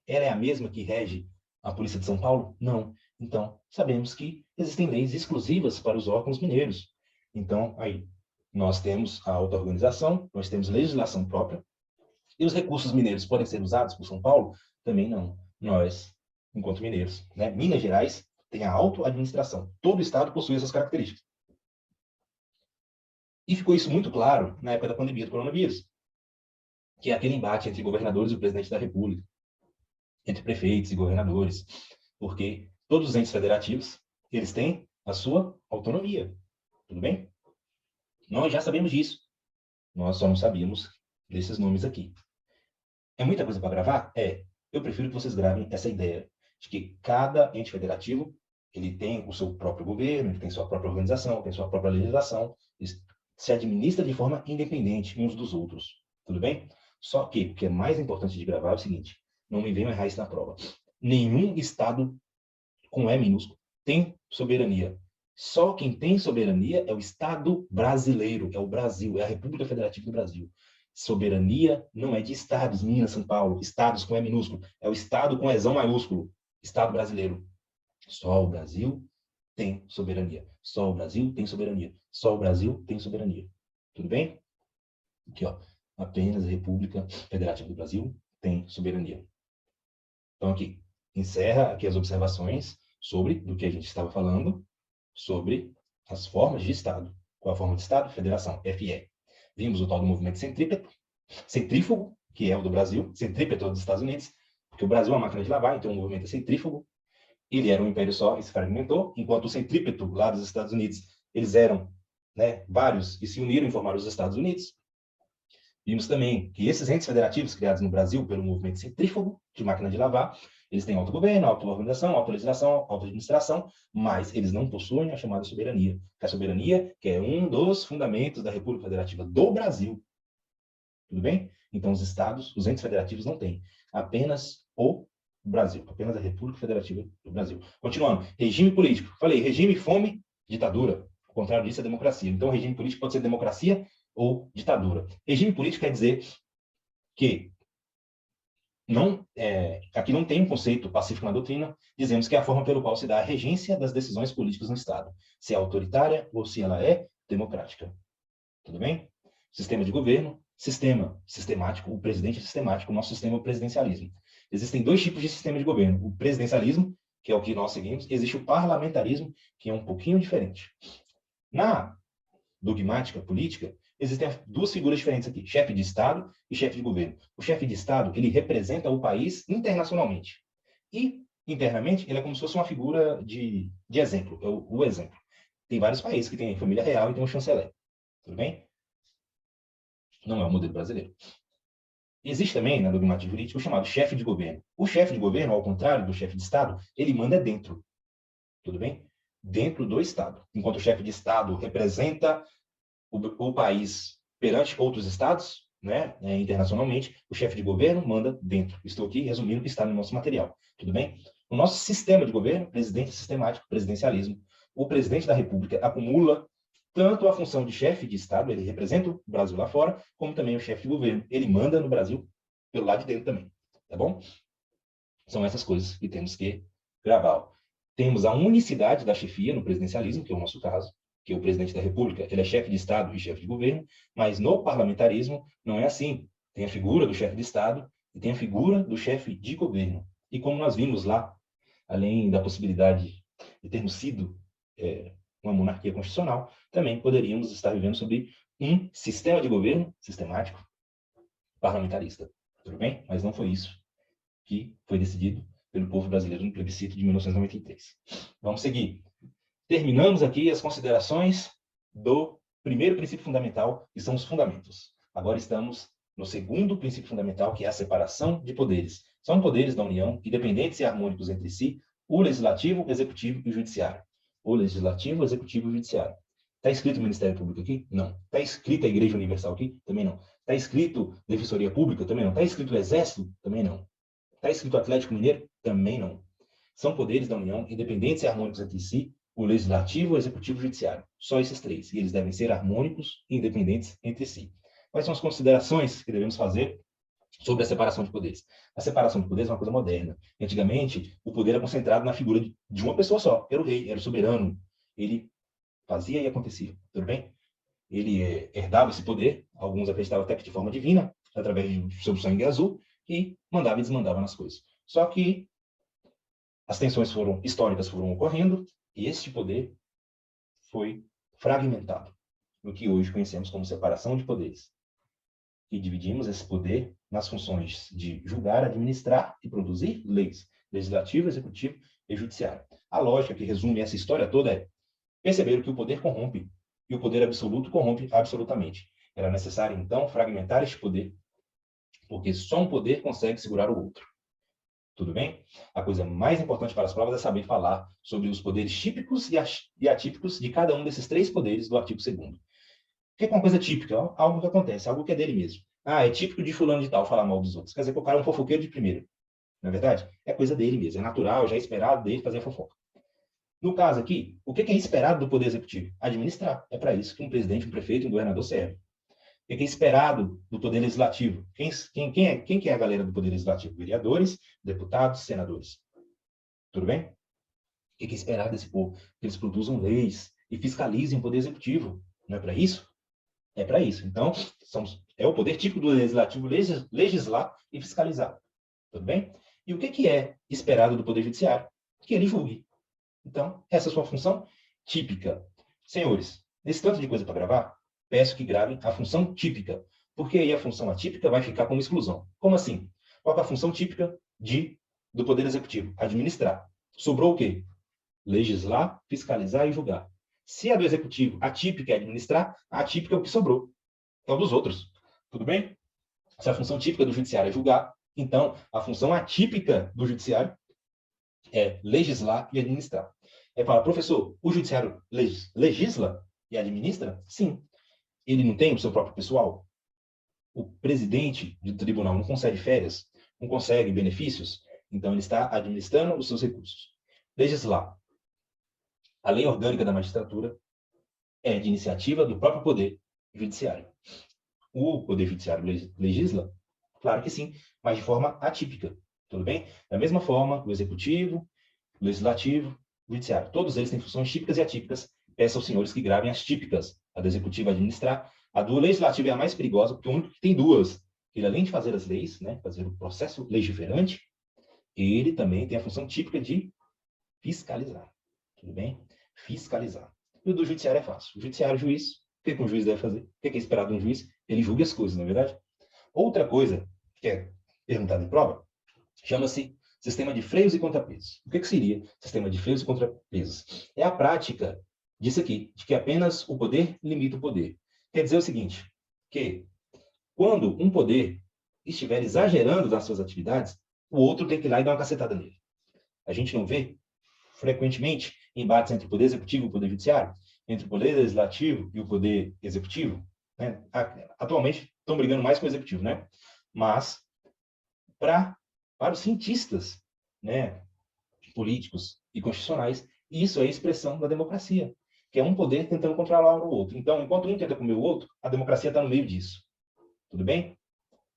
Ela é a mesma que rege a Polícia de São Paulo? Não. Então, sabemos que existem leis exclusivas para os órgãos mineiros. Então, aí, nós temos a auto-organização, nós temos legislação própria, E os recursos mineiros podem ser usados por São Paulo? Também não. Nós, enquanto mineiros, né? Minas Gerais tem a autoadministração. Todo estado possui essas características. E ficou isso muito claro na época da pandemia do coronavírus, que é aquele embate entre governadores e o presidente da República, entre prefeitos e governadores, porque todos os entes federativos, eles têm a sua autonomia, tudo bem? Nós já sabemos disso, nós só não sabíamos desses nomes aqui. É muita coisa para gravar? É. Eu prefiro que vocês gravem essa ideia de que cada ente federativo, ele tem o seu próprio governo, ele tem sua própria organização, tem sua própria legislação, se administra de forma independente uns dos outros, tudo bem? Só que o que é mais importante de gravar é o seguinte, não me venham errar isso na prova. Nenhum estado com E minúsculo tem soberania. Só quem tem soberania é o Estado brasileiro, é o Brasil, é a República Federativa do Brasil. Soberania não é de estados, Minas, São Paulo, estados com E minúsculo, é o estado com Ezão maiúsculo, Estado brasileiro. Só o Brasil tem soberania. Só o Brasil tem soberania. Só o Brasil tem soberania. Tudo bem? Aqui, ó. Apenas a República Federativa do Brasil tem soberania. Então, aqui, encerra aqui as observações sobre do que a gente estava falando, sobre as formas de Estado. Qual a forma de Estado? Federação, FE. Vimos o tal do movimento centrífugo, que é o do Brasil, centrípeto dos Estados Unidos, porque o Brasil é uma máquina de lavar, então o movimento é centrífugo. Ele era um império só e se fragmentou, enquanto o centrípeto lá dos Estados Unidos, eles eram, né, vários e se uniram e formaram os Estados Unidos. Vimos também que esses entes federativos criados no Brasil pelo movimento centrífugo, de máquina de lavar, eles têm autogoverno, auto-organização, auto-legislação, auto-administração, mas eles não possuem a chamada soberania. A soberania, que é um dos fundamentos da República Federativa do Brasil. Tudo bem? Então, os estados, os entes federativos não têm. Apenas o Brasil, apenas a República Federativa do Brasil. Continuando, regime político. Falei, regime, fome, ditadura. O contrário disso é democracia. Então, regime político pode ser democracia ou ditadura. Regime político quer dizer que aqui não tem um conceito pacífico na doutrina, dizemos que é a forma pelo qual se dá a regência das decisões políticas no Estado, se é autoritária ou se ela é democrática. Tudo bem? Sistema de governo, sistema sistemático, o presidente é sistemático, o nosso sistema é o presidencialismo. Existem dois tipos de sistema de governo, o presidencialismo, que é o que nós seguimos, e existe o parlamentarismo, que é um pouquinho diferente. Na dogmática política, existem duas figuras diferentes aqui, chefe de Estado e chefe de governo. O chefe de Estado, ele representa o país internacionalmente. E, internamente, ele é como se fosse uma figura de exemplo, é o exemplo. Tem vários países que têm família real e tem um chanceler. Tudo bem? Não é o modelo brasileiro. Existe também, na dogmática jurídica, o chamado chefe de governo. O chefe de governo, ao contrário do chefe de Estado, ele manda dentro. Tudo bem? Dentro do Estado. Enquanto o chefe de Estado representa o país perante outros estados, né, internacionalmente, o chefe de governo manda dentro. Estou aqui resumindo o que está no nosso material. Tudo bem? O nosso sistema de governo, presidente sistemático, presidencialismo, o presidente da República acumula tanto a função de chefe de Estado, ele representa o Brasil lá fora, como também o chefe de governo. Ele manda no Brasil pelo lado de dentro também. Tá bom? São essas coisas que temos que gravar. Temos a unicidade da chefia no presidencialismo, que é o nosso caso, que o presidente da República ele é chefe de Estado e chefe de governo, mas no parlamentarismo não é assim. Tem a figura do chefe de Estado e tem a figura do chefe de governo. E como nós vimos lá, além da possibilidade de termos sido uma monarquia constitucional, também poderíamos estar vivendo sobre um sistema de governo sistemático parlamentarista. Tudo bem? Mas não foi isso que foi decidido pelo povo brasileiro no plebiscito de 1993. Vamos seguir. Terminamos aqui as considerações do primeiro princípio fundamental, que são os fundamentos. Agora estamos no segundo princípio fundamental, que é a separação de poderes. São poderes da União, independentes e harmônicos entre si, o legislativo, o executivo e o judiciário. O legislativo, o executivo e o judiciário. Está escrito o Ministério Público aqui? Não. Está escrito a Igreja Universal aqui? Também não. Está escrito Defensoria Pública? Também não. Está escrito o Exército? Também não. Está escrito Atlético Mineiro? Também não. São poderes da União, independentes e harmônicos entre si, o legislativo, o executivo e o judiciário. Só esses três. E eles devem ser harmônicos e independentes entre si. Quais são as considerações que devemos fazer sobre a separação de poderes? A separação de poderes é uma coisa moderna. Antigamente, o poder era concentrado na figura de uma pessoa só. Era o rei, era o soberano. Ele fazia e acontecia. Tudo bem? Ele herdava esse poder. Alguns acreditavam até que de forma divina. através de seu sangue azul, e mandava e desmandava nas coisas. Só que as tensões históricas foram ocorrendo, e este poder foi fragmentado, no que hoje conhecemos como separação de poderes. E dividimos esse poder nas funções de julgar, administrar e produzir leis, legislativo, executivo e judiciário. A lógica que resume essa história toda é perceber que o poder corrompe e o poder absoluto corrompe absolutamente. Era necessário, então, fragmentar este poder, porque só um poder consegue segurar o outro. Tudo bem? A coisa mais importante para as provas é saber falar sobre os poderes típicos e atípicos de cada um desses 3 poderes do artigo 2º. O que é uma coisa típica? Algo que acontece, algo que é dele mesmo. Ah, é típico de fulano de tal falar mal dos outros. Quer dizer que o cara é um fofoqueiro de primeira. Não é verdade? É coisa dele mesmo. É natural, já é esperado dele fazer a fofoca. No caso aqui, o que é esperado do Poder Executivo? Administrar. É para isso que um presidente, um prefeito, um governador serve. O que é esperado do Poder Legislativo? Quem que é a galera do Poder Legislativo? Vereadores, deputados, senadores. Tudo bem? O que é esperado desse povo? Que eles produzam leis e fiscalizem o Poder Executivo. Não é para isso? É para isso. Então, é o poder típico do Legislativo legislar e fiscalizar. Tudo bem? E o que é esperado do Poder Judiciário? Que ele julgue. Então, essa é a sua função típica. Senhores, nesse tanto de coisa para gravar, peço que gravem a função típica, porque aí a função atípica vai ficar como exclusão. Como assim? Qual é a função típica do Poder Executivo? Administrar. Sobrou o quê? Legislar, fiscalizar e julgar. Se a do Executivo atípica é administrar, a atípica é o que sobrou. É o dos outros. Tudo bem? Se a função típica do Judiciário é julgar, então a função atípica do Judiciário é legislar e administrar. É falar, professor, o Judiciário legisla e administra? Sim. Ele não tem o seu próprio pessoal? O presidente do tribunal não concede férias? Não consegue benefícios? Então ele está administrando os seus recursos. Legislar. A lei orgânica da magistratura é de iniciativa do próprio Poder Judiciário. O Poder Judiciário legisla? Claro que sim, mas de forma atípica. Tudo bem? Da mesma forma, o Executivo, o Legislativo, o Judiciário. Todos eles têm funções típicas e atípicas. Peço aos senhores que gravem as típicas. A do Executivo administrar. A do Legislativo é a mais perigosa, porque o único que tem duas. Ele, além de fazer as leis, né, fazer o processo legiferante, ele também tem a função típica de fiscalizar. Tudo bem? Fiscalizar. E o do Judiciário é fácil. O Judiciário, o juiz, o que um juiz deve fazer? O que é esperado de um juiz? Ele julga as coisas, não é verdade? Outra coisa que é perguntada em prova chama-se sistema de freios e contrapesos. O que seria sistema de freios e contrapesos? É a prática disso aqui, de que apenas o poder limita o poder. Quer dizer o seguinte, que quando um poder estiver exagerando nas suas atividades, o outro tem que ir lá e dar uma cacetada nele. A gente não vê, frequentemente, embates entre o poder executivo e o poder judiciário, entre o poder legislativo e o poder executivo, né? Atualmente estão brigando mais com o executivo, né? Mas para os cientistas, né, políticos e constitucionais, isso é a expressão da democracia, que é um poder tentando controlar o outro. Então, enquanto um tenta comer o outro, a democracia está no meio disso. Tudo bem?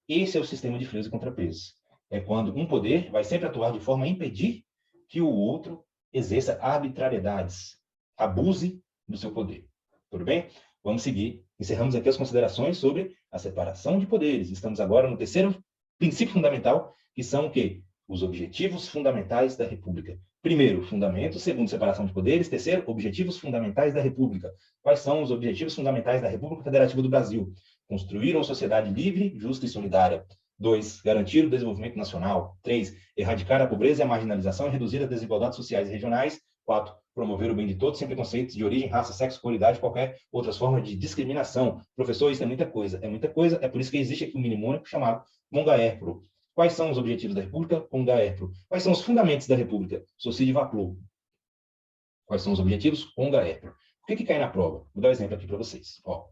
Esse é o sistema de freios e contrapesos. É quando um poder vai sempre atuar de forma a impedir que o outro exerça arbitrariedades, abuse do seu poder. Tudo bem? Vamos seguir. Encerramos aqui as considerações sobre a separação de poderes. Estamos agora no terceiro princípio fundamental, que são o quê? Os objetivos fundamentais da República. Primeiro, fundamento. Segundo, separação de poderes. Terceiro, objetivos fundamentais da República. Quais são os objetivos fundamentais da República Federativa do Brasil? Construir uma sociedade livre, justa e solidária. 2. Garantir o desenvolvimento nacional. 3. Erradicar a pobreza e a marginalização e reduzir as desigualdades sociais e regionais. 4. Promover o bem de todos, sem preconceitos de origem, raça, sexo, cor, idade, qualquer outras formas de discriminação. Professor, isso é muita coisa. É muita coisa, é por isso que existe aqui um mnemônico chamado Mongaerpro. Quais são os objetivos da República? Mongaerpro. Quais são os fundamentos da República? Socide Vaplo. Quais são os objetivos? Mongaerpro. O que cai na prova? Vou dar um exemplo aqui para vocês. Ó,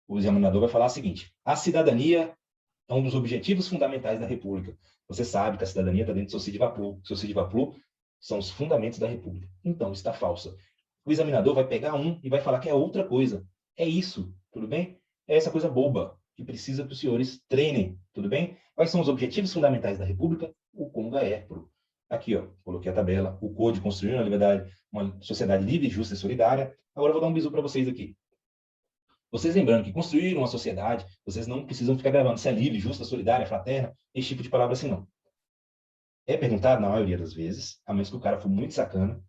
o examinador vai falar o seguinte: a cidadania é um dos objetivos fundamentais da República. Você sabe que a cidadania está dentro do Socide Vaplo. Socide Vaplo são os fundamentos da República. Então, está falsa. O examinador vai pegar um e vai falar que é outra coisa. É isso, tudo bem? É essa coisa boba que precisa que os senhores treinem, tudo bem? Quais são os objetivos fundamentais da República? O Congaerpro. Aqui, ó, coloquei a tabela. O Code construindo uma sociedade livre, justa e solidária. Agora eu vou dar um bisu para vocês aqui. Vocês lembrando que construir uma sociedade, vocês não precisam ficar gravando se é livre, justa, solidária, fraterna, esse tipo de palavra assim, não. É perguntado, na maioria das vezes, a menos que o cara for muito sacana,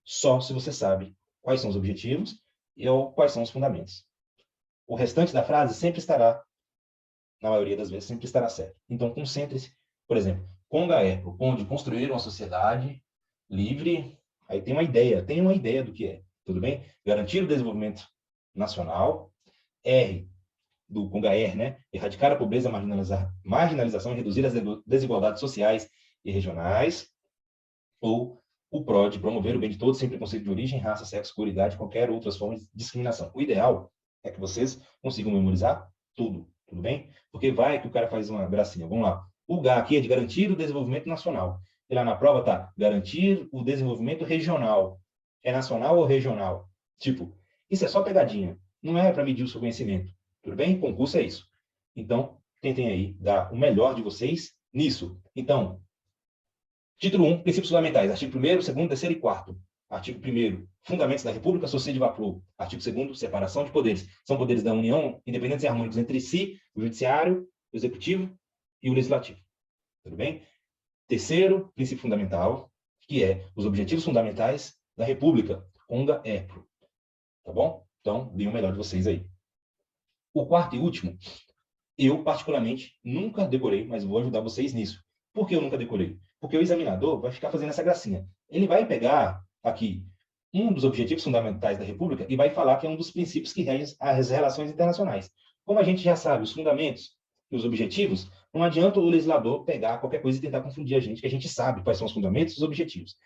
só se você sabe quais são os objetivos ou quais são os fundamentos. O restante da frase sempre estará, na maioria das vezes, sempre estará certo. Então, concentre-se, por exemplo, Conga é propõe construir uma sociedade livre, aí tem uma ideia do que é, tudo bem? Garantir o desenvolvimento nacional, R, do Conga-R, né? Erradicar a pobreza, marginalização e reduzir as desigualdades sociais e regionais, ou o PROD, promover o bem de todos sem preconceito de origem, raça, sexo, cor, idade, qualquer outras formas de discriminação. O ideal é que vocês consigam memorizar tudo bem? Porque vai que o cara faz uma gracinha. Vamos lá. O H aqui é de garantir o desenvolvimento nacional. E lá na prova tá garantir o desenvolvimento regional. É nacional ou regional? Tipo, isso é só pegadinha. Não é para medir o seu conhecimento. Tudo bem? Concurso é isso. Então, tentem aí dar o melhor de vocês nisso. Então, título 1, princípios fundamentais. Artigo 1º, 2º, 3º e 4º. Artigo 1º, fundamentos da República, Sociedade Vapor. Artigo 2º, separação de poderes. São poderes da União, independentes e harmônicos entre si, o Judiciário, o Executivo e o Legislativo. Tudo bem? Terceiro princípio fundamental, que é os objetivos fundamentais da República, ONGA-EPRO. Tá bom? Então, deem o melhor de vocês aí. O quarto e último, eu particularmente nunca decorei, mas vou ajudar vocês nisso. Por que eu nunca decorei? Porque o examinador vai ficar fazendo essa gracinha. Ele vai pegar aqui um dos objetivos fundamentais da República e vai falar que é um dos princípios que regem as relações internacionais. Como a gente já sabe os fundamentos e os objetivos, não adianta o legislador pegar qualquer coisa e tentar confundir a gente, que a gente sabe quais são os fundamentos e os objetivos.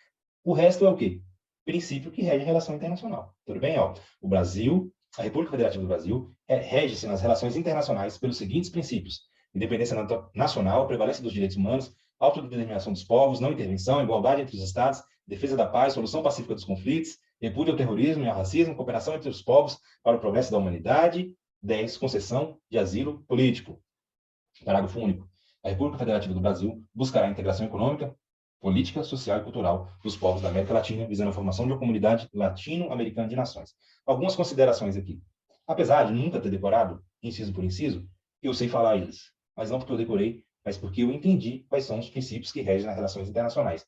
O resto é o quê? Princípio que rege a relação internacional. Tudo bem? Ó, o Brasil, a República Federativa do Brasil, rege-se nas relações internacionais pelos seguintes princípios: independência nacional, prevalência dos direitos humanos, autodeterminação dos povos, não intervenção, igualdade entre os Estados, defesa da paz, solução pacífica dos conflitos, repúdio ao terrorismo e ao racismo, cooperação entre os povos para o progresso da humanidade. 10. Concessão de asilo político. Parágrafo único. A República Federativa do Brasil buscará a integração econômica, política, social e cultural dos povos da América Latina, visando a formação de uma comunidade latino-americana de nações. Algumas considerações aqui. Apesar de nunca ter decorado, inciso por inciso, eu sei falar eles. Mas não porque eu decorei, mas porque eu entendi quais são os princípios que regem as relações internacionais.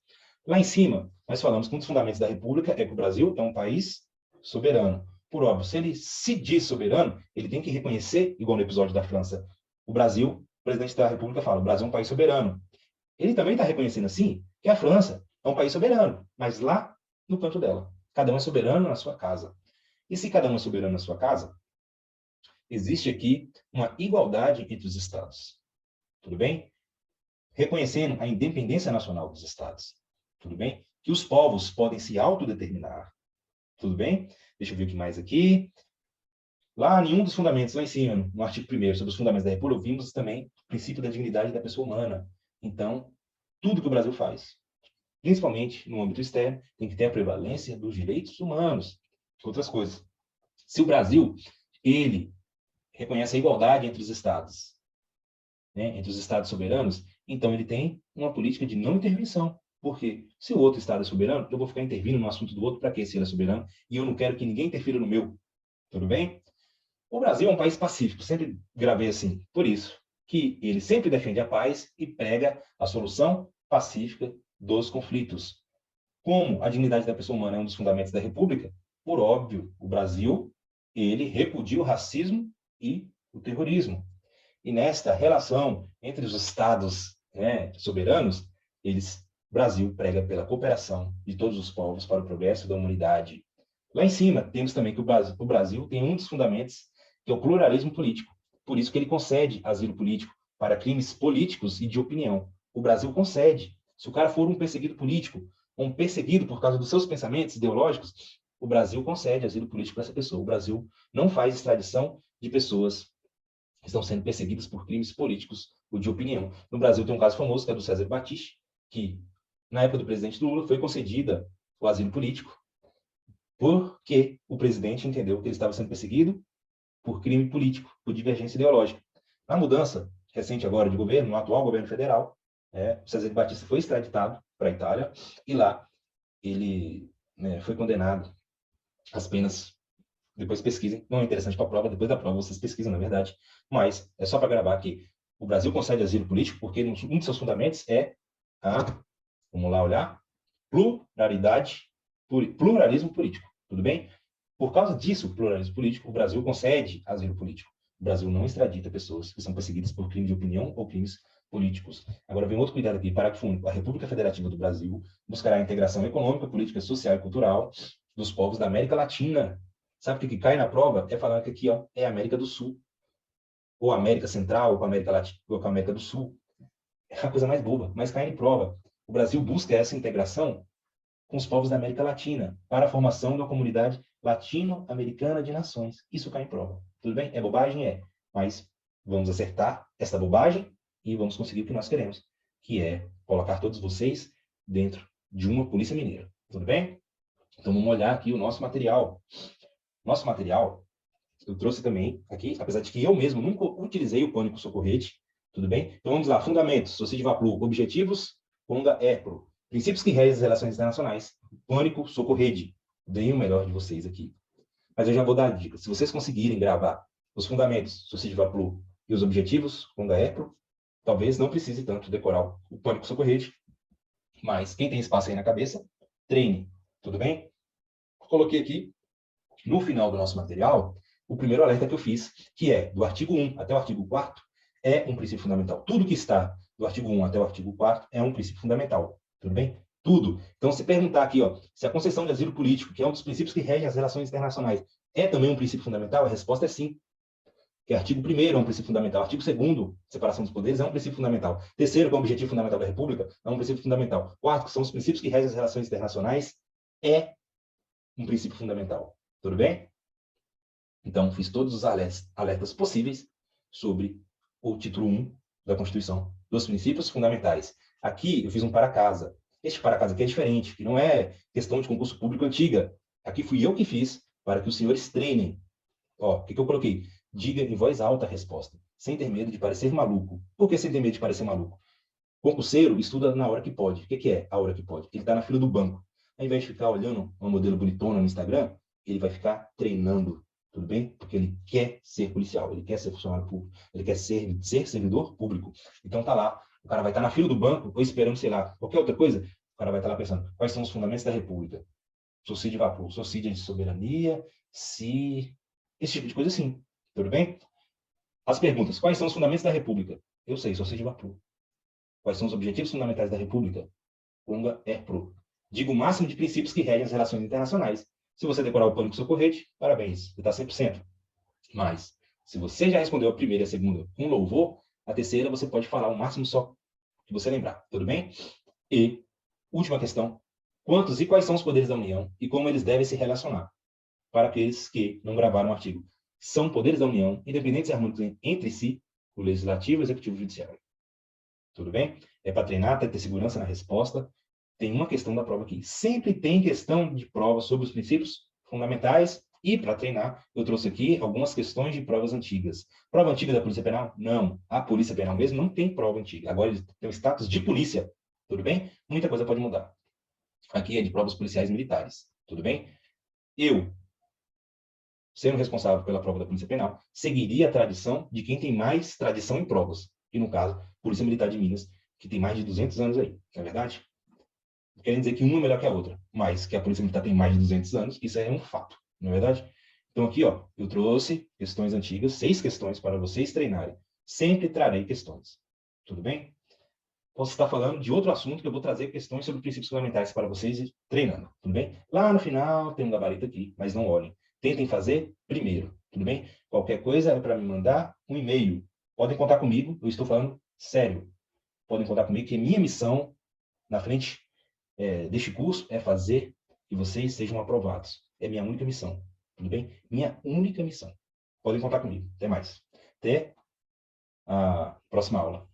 Lá em cima, nós falamos que um dos fundamentos da República é que o Brasil é um país soberano. Por óbvio, se ele se diz soberano, ele tem que reconhecer, igual no episódio da França, o Brasil, o presidente da República fala, o Brasil é um país soberano. Ele também está reconhecendo, assim, que a França é um país soberano, mas lá no canto dela. Cada um é soberano na sua casa. E se cada um é soberano na sua casa, existe aqui uma igualdade entre os Estados. Tudo bem? Reconhecendo a independência nacional dos Estados. Tudo bem? Que os povos podem se autodeterminar. Tudo bem? Deixa eu ver o que mais aqui. Lá, nenhum dos fundamentos, lá em cima, no artigo 1º, sobre os fundamentos da República, vimos também o princípio da dignidade da pessoa humana. Então, tudo que o Brasil faz, principalmente no âmbito externo, tem que ter a prevalência dos direitos humanos. Outras coisas. Se o Brasil, ele reconhece a igualdade entre os Estados, né, entre os Estados soberanos, então ele tem uma política de não intervenção. Porque se o outro Estado é soberano, eu vou ficar intervindo no assunto do outro para que se ele é soberano, e eu não quero que ninguém interfira no meu. Tudo bem? O Brasil é um país pacífico, sempre gravei assim. Por isso que ele sempre defende a paz e prega a solução pacífica dos conflitos. Como a dignidade da pessoa humana é um dos fundamentos da República, por óbvio, o Brasil, ele repudia o racismo e o terrorismo. E nesta relação entre os Estados, né, soberanos, o Brasil prega pela cooperação de todos os povos para o progresso da humanidade. Lá em cima, temos também que o Brasil tem um dos fundamentos, que é o pluralismo político. Por isso que ele concede asilo político para crimes políticos e de opinião. O Brasil concede. Se o cara for um perseguido político, ou um perseguido por causa dos seus pensamentos ideológicos, o Brasil concede asilo político para essa pessoa. O Brasil não faz extradição de pessoas que estão sendo perseguidas por crimes políticos ou de opinião. No Brasil tem um caso famoso, que é do César Battisti, que, na época do presidente Lula, foi concedida o asilo político porque o presidente entendeu que ele estava sendo perseguido por crime político, por divergência ideológica. Na mudança recente agora de governo, no atual governo federal, o César Battisti foi extraditado para a Itália e lá ele foi condenado às penas Depois pesquisem. Não é interessante para a prova. Depois da prova vocês pesquisam, na verdade. Mas é só para gravar aqui. O Brasil concede asilo político porque um de seus fundamentos é a, vamos lá olhar, pluralismo político. Tudo bem? Por causa disso, pluralismo político, o Brasil concede asilo político. O Brasil não extradita pessoas que são perseguidas por crime de opinião ou crimes políticos. Agora vem outro cuidado aqui, parágrafo único. A República Federativa do Brasil buscará a integração econômica, política, social e cultural dos povos da América Latina. Sabe o que cai na prova? É falar que aqui ó, é América do Sul. Ou América Central, ou com a América Latina, ou com a América do Sul. É a coisa mais boba, mas cai em prova. O Brasil busca essa integração com os povos da América Latina para a formação de uma comunidade latino-americana de nações. Isso cai em prova. Tudo bem? É bobagem? É. Mas vamos acertar essa bobagem e vamos conseguir o que nós queremos, que é colocar todos vocês dentro de uma polícia mineira. Tudo bem? Então vamos olhar aqui o nosso material. Nosso material, eu trouxe também aqui, apesar de que eu mesmo nunca utilizei o pânico socorrete. Tudo bem? Então vamos lá. Fundamentos, Socide Vaplu. Objetivos, Conga EPRO. Princípios que regem as relações internacionais. Pânico Socorrede. Deem o melhor de vocês aqui. Mas eu já vou dar a dica. Se vocês conseguirem gravar os fundamentos, Socide Vaplu e os objetivos, Conga EPRO, talvez não precise tanto decorar o pânico socorrete. Mas quem tem espaço aí na cabeça, treine. Tudo bem? Coloquei aqui, no final do nosso material, o primeiro alerta que eu fiz, que é do artigo 1 até o artigo 4º, é um princípio fundamental. Tudo que está do artigo 1 até o artigo 4º é um princípio fundamental. Tudo bem? Tudo. Então, se perguntar aqui, ó, se a concessão de asilo político, que é um dos princípios que regem as relações internacionais, é também um princípio fundamental, a resposta é sim. Que artigo 1º é um princípio fundamental. Artigo 2º, separação dos poderes, é um princípio fundamental. Terceiro, que é o objetivo fundamental da República, é um princípio fundamental. Quarto, que são os princípios que regem as relações internacionais, é um princípio fundamental. Tudo bem? Então, fiz todos os alertas possíveis sobre o título 1 da Constituição, dos princípios fundamentais. Aqui, eu fiz um para casa. Este para casa aqui é diferente, que não é questão de concurso público antiga. Aqui fui eu que fiz para que os senhores treinem. Ó, o que eu coloquei? Diga em voz alta a resposta, sem ter medo de parecer maluco. Por que sem ter medo de parecer maluco? Concurseiro estuda na hora que pode. O que é a hora que pode? Ele está na fila do banco. Ao invés de ficar olhando uma modelo bonitona no Instagram, ele vai ficar treinando. Tudo bem? Porque ele quer ser policial, ele quer ser funcionário público, ele quer ser servidor público. Então tá lá, o cara vai estar na fila do banco ou esperando, sei lá, qualquer outra coisa, o cara vai estar lá pensando, quais são os fundamentos da República? Socide Vapor, Socide de soberania, se... esse tipo de coisa assim. Tudo bem? As perguntas, quais são os fundamentos da República? Eu sei, Socide Vapor. Quais são os objetivos fundamentais da República? Conga EPRO. Diga o máximo de princípios que regem as relações internacionais. Se você decorar o pânico socorrete, parabéns, você está 100%. Mas, se você já respondeu a primeira e a segunda com louvor, a terceira você pode falar o máximo só que você lembrar, tudo bem? E, última questão, quantos e quais são os poderes da União e como eles devem se relacionar? Para aqueles que não gravaram o artigo. São poderes da União, independentes e harmônicos entre si, o Legislativo, o Executivo e o Judiciário. Tudo bem? É para treinar, para ter segurança na resposta. Tem uma questão da prova aqui. Sempre tem questão de prova sobre os princípios fundamentais e, para treinar, eu trouxe aqui algumas questões de provas antigas. Prova antiga da Polícia Penal? Não. A Polícia Penal mesmo não tem prova antiga. Agora eles têm o status de polícia. Tudo bem? Muita coisa pode mudar. Aqui é de provas policiais militares. Tudo bem? Eu, sendo responsável pela prova da Polícia Penal, seguiria a tradição de quem tem mais tradição em provas. E, no caso, Polícia Militar de Minas, que tem mais de 200 anos aí. Não é verdade? Querem dizer que uma é melhor que a outra, mas que a Polícia Militar tem mais de 200 anos, isso é um fato, não é verdade? Então aqui, ó, eu trouxe questões antigas, 6 questões para vocês treinarem. Sempre trarei questões. Tudo bem? Posso estar falando de outro assunto que eu vou trazer questões sobre princípios fundamentais para vocês ir treinando. Tudo bem? Lá no final tem um gabarito aqui, mas não olhem. Tentem fazer primeiro. Tudo bem? Qualquer coisa é para me mandar um e-mail. Podem contar comigo, eu estou falando sério. Podem contar comigo que minha missão na frente deste curso é fazer que vocês sejam aprovados. É minha única missão. Tudo bem? Minha única missão. Podem contar comigo. Até mais. Até a próxima aula.